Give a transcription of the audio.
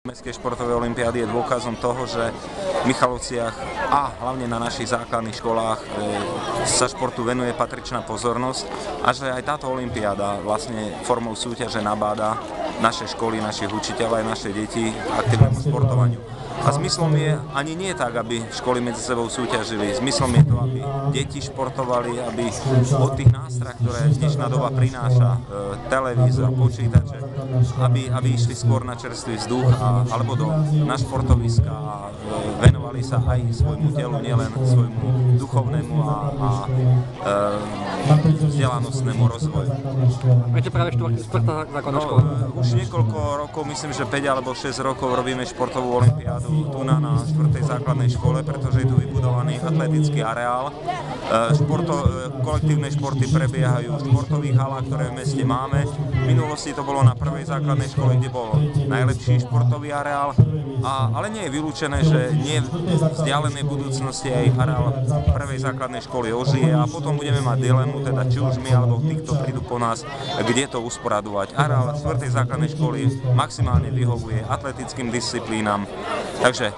Mestskej športovej olympiády je dôkazom toho, že v Michalovciach a hlavne na našich základných školách sa športu venuje patričná pozornosť a že aj táto olympiáda vlastne formou súťaže nabáda naše školy, našich učiteľov aj naše deti k aktívnemu športovaniu. A zmyslom je ani nie tak, aby školy medzi sebou súťažili. Zmyslom je to, aby deti športovali, aby od tých nástrah, ktoré dnešná doba prináša, televízor, počítače, aby išli skôr na čerstvý vzduch alebo na športoviska a venovali sa aj svojmu telu, nielen svojmu duchovnému a vzdelanostnému rozvoju. Viete práve štvrtá základná škola? Už niekoľko rokov, myslím, že 5 alebo 6 rokov robíme športovú olympiádu tu na 4. základnej škole, pretože je tu vybudovaný atletický areál. Kolektívne športy prebiehajú v športových halách, ktoré v meste máme. V minulosti to bolo na 1. základnej škole, kde bol najlepší športový areál, ale nie je vylúčené, že nie v vzdialenej budúcnosti aj areál 1. základnej školy ožije a potom budeme mať dilemu, teda či už my alebo tí, kto prídu po nás, kde to usporadovať. Areál 4. základnej školy maximálne vyhovuje atletickým disciplínam, takže